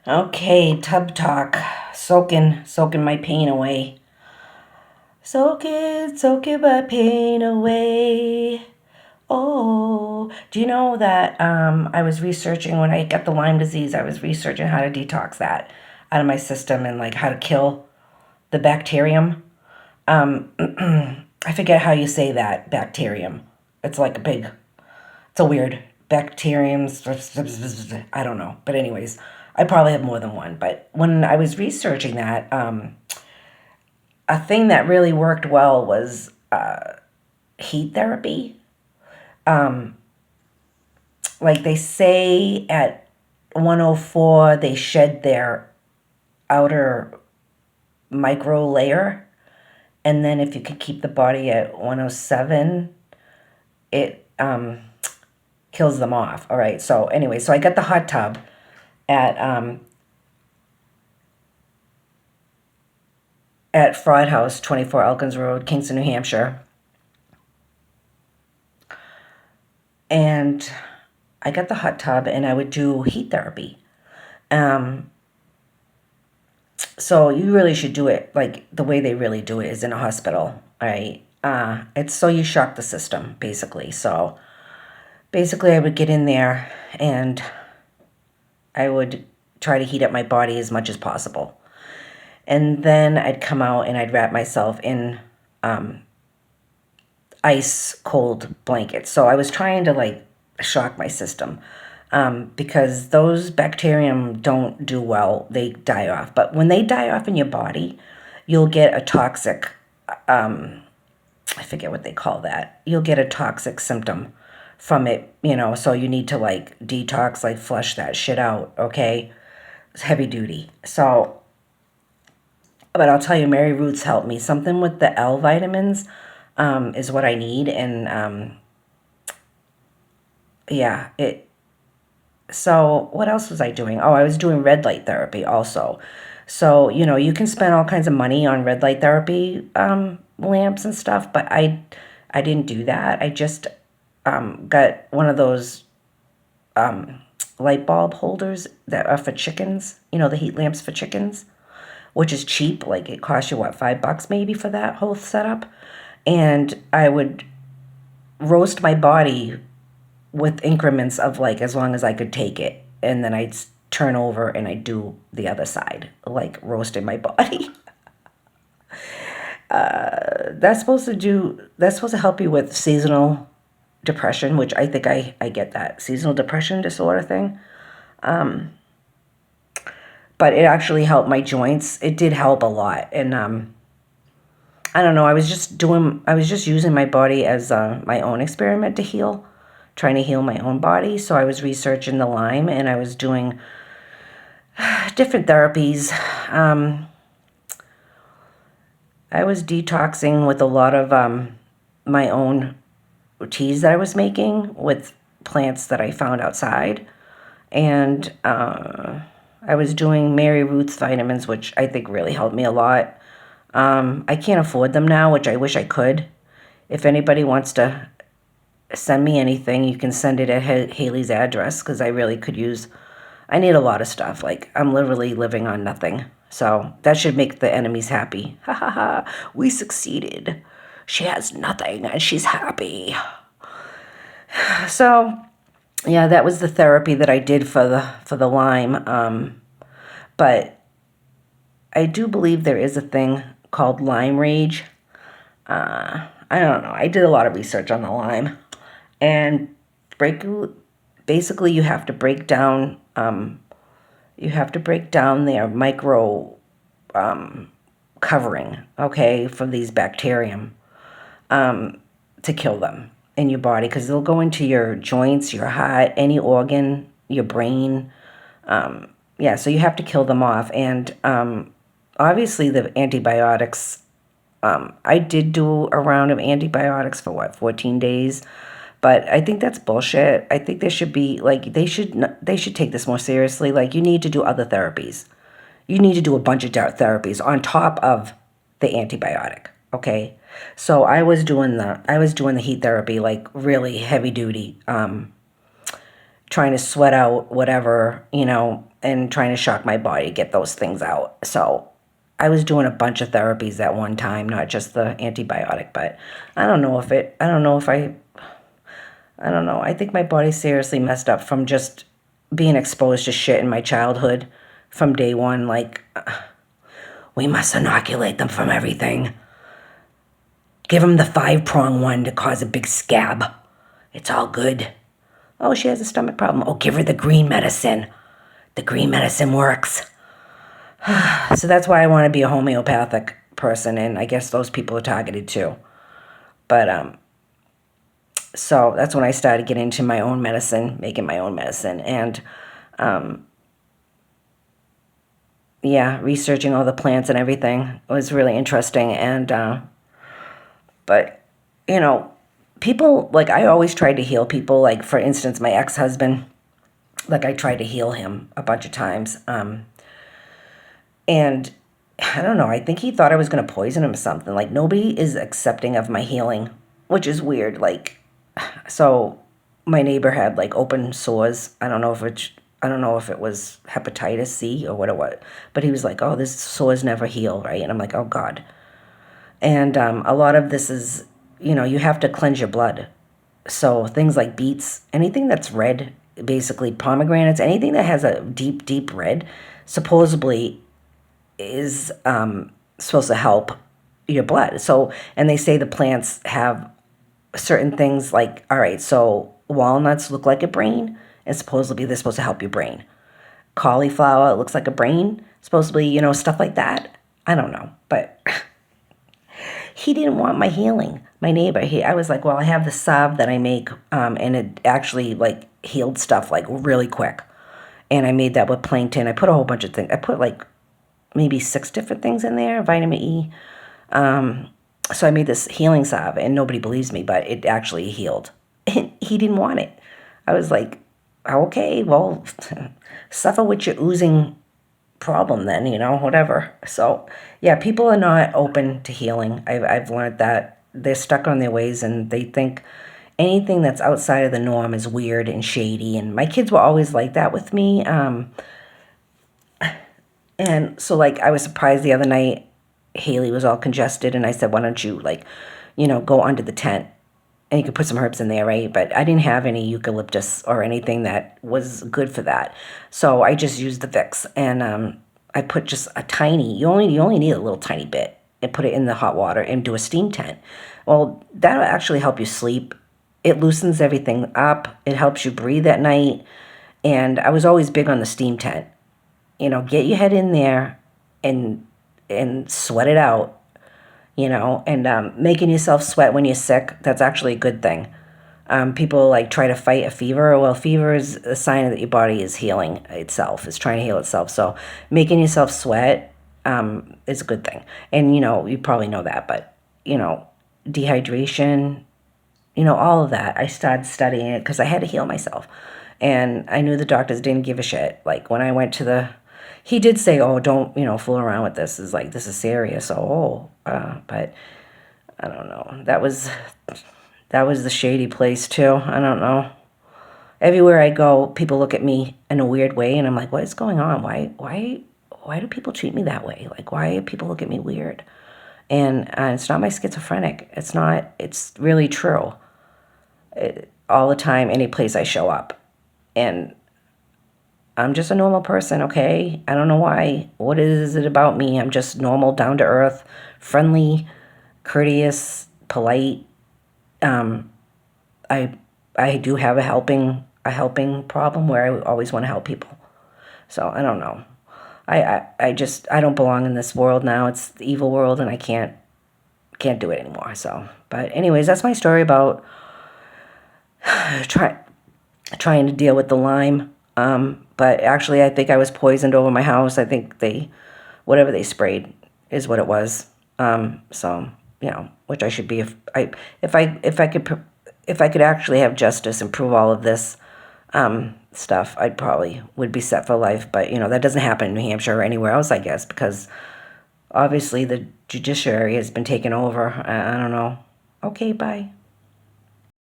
Okay, tub talk. Soaking my pain away. Soaking my pain away. Oh, do you know that I was researching when I got the Lyme disease, I was researching how to detox that out of my system and like how to kill the bacterium. Um, I forget how you say that, bacterium. It's like a big, it's a weird bacterium. I don't know. But anyways, I probably have more than one. But when I was researching that, a thing that really worked well was heat therapy. Um, like they say at 104, they shed their outer micro layer. And then if you could keep the body at 107, it kills them off. All right. So anyway, so I got the hot tub at Fraud House, 24 Elkins Road, Kingston, New Hampshire. And I got the hot tub and I would do heat therapy. Um, so you really should do it like the way they really do it is in a hospital. All right. It's so you shock the system, basically. So basically, I would get in there and I would try to heat up my body as much as possible. And then I'd come out and I'd wrap myself in ice cold blankets. So I was trying to like shock my system because those bacterium don't do well. They die off. But when they die off in your body, you'll get a toxic, I forget what they call that. You'll get a toxic symptom from it, so you need to like detox, like flush that shit out, okay? It's heavy duty. So, but I'll tell you, Mary Roots helped me. Something with the L vitamins is what I need. And yeah, so what else was I doing? Oh, I was doing red light therapy also. So, you can spend all kinds of money on red light therapy lamps and stuff, but I didn't do that. I just got one of those light bulb holders that are for chickens, the heat lamps for chickens, which is cheap. Like it costs you what, $5 maybe for that whole setup. And I would roast my body with increments of like as long as I could take it. And then I'd turn over and I'd do the other side, like roasting my body. That's supposed to help you with seasonal depression, which I think I get that seasonal depression disorder thing. But it actually helped my joints. It did help a lot. And I don't know, I was just using my body as my own experiment to heal, trying to heal my own body. So I was researching the Lyme and I was doing different therapies. I was detoxing with a lot of my own teas that I was making with plants that I found outside. And I was doing Mary Ruth's vitamins, which I think really helped me a lot. I can't afford them now, which I wish I could. If anybody wants to send me anything, you can send it at Haley's address because I really could use. I need a lot of stuff. Like I'm literally living on nothing. So that should make the enemies happy. Ha ha ha. We succeeded. She has nothing and she's happy. So yeah, that was the therapy that I did for the Lyme. But I do believe there is a thing called Lyme rage. I don't know. I did a lot of research on the Lyme, and break basically you have to break down their micro covering, okay, for these bacterium to kill them in your body because they'll go into your joints, your heart, any organ, your brain. Yeah, so you have to kill them off. And obviously, the antibiotics, I did do a round of antibiotics for what, 14 days? But I think that's bullshit. I think there should be like they should take this more seriously. Like you need to do other therapies. You need to do a bunch of therapies on top of the antibiotic. Okay, so I was doing the heat therapy like really heavy duty, trying to sweat out whatever, and trying to shock my body to get those things out. So I was doing a bunch of therapies at one time, not just the antibiotic, but I don't know. I think my body seriously messed up from just being exposed to shit in my childhood from day one. Like, we must inoculate them from everything. Give them the 5-prong one to cause a big scab. It's all good. Oh, she has a stomach problem. Oh, give her the green medicine. The green medicine works. So that's why I want to be a homeopathic person, and I guess those people are targeted too. But so that's when I started getting into my own medicine, making my own medicine, and yeah, researching all the plants and everything. It was really interesting, and but people, like, I always tried to heal people. Like, for instance, my ex-husband, like, I tried to heal him a bunch of times, and I don't know, I think he thought I was going to poison him or something. Like, nobody is accepting of my healing, which is weird. Like, so my neighbor had, like, open sores. I don't know if it was hepatitis C or what it was, but he was like, "Oh, this sores never heal, right?" And I'm like, "Oh God." And a lot of this is, you have to cleanse your blood. So things like beets, anything that's red, basically pomegranates, anything that has a deep, deep red, supposedly is supposed to help your blood. So, and they say the plants have certain things like, all right, so walnuts look like a brain, and supposedly they're supposed to help your brain. Cauliflower looks like a brain, supposedly, stuff like that. I don't know, but he didn't want my healing. My neighbor, I was like, well, I have the salve that I make, and it actually, like, healed stuff, like, really quick. And I made that with plankton. I put a whole bunch of things. I put, like, maybe 6 different things in there, vitamin E. So I made this healing salve, and nobody believes me, but it actually healed. And he didn't want it. I was like, okay, well, suffer with your oozing problem then, whatever. So, yeah, people are not open to healing. I've learned that they're stuck on their ways, and they think anything that's outside of the norm is weird and shady. And my kids were always like that with me. And so, like, I was surprised the other night, Haley was all congested, and I said, why don't you, like, go under the tent, and you could put some herbs in there, right? But I didn't have any eucalyptus or anything that was good for that. So I just used the Vicks, and I put just a tiny, you only need a little tiny bit, and put it in the hot water and do a steam tent. Well, that'll actually help you sleep. It loosens everything up. It helps you breathe at night. And I was always big on the steam tent. Get your head in there and sweat it out, and making yourself sweat when you're sick, that's actually a good thing. People, like, try to fight a fever. Well, fever is a sign that your body is healing itself, is trying to heal itself. So making yourself sweat is a good thing. And, you probably know that, but, dehydration, all of that. I started studying it because I had to heal myself. And I knew the doctors didn't give a shit. Like, when I went to he did say, oh, don't, fool around with this. It's like, this is serious. But I don't know. That was the shady place too. I don't know. Everywhere I go, people look at me in a weird way, and I'm like, what is going on? Why do people treat me that way? Like, why do people look at me weird? And it's not my schizophrenic. It's not. It's really true. All the time, any place I show up, and I'm just a normal person, okay? I don't know why. What is it about me? I'm just normal, down to earth, friendly, courteous, polite. I do have a helping problem where I always want to help people. So I don't know. I don't belong in this world now. It's the evil world, and I can't do it anymore. So, but anyways, that's my story about trying to deal with the Lyme. But actually, I think I was poisoned over my house. I think whatever they sprayed is what it was. So, which I should be, if I could actually have justice and prove all of this, stuff, I probably would be set for life. But, that doesn't happen in New Hampshire or anywhere else, I guess, because obviously the judiciary has been taken over. I don't know. Okay, bye.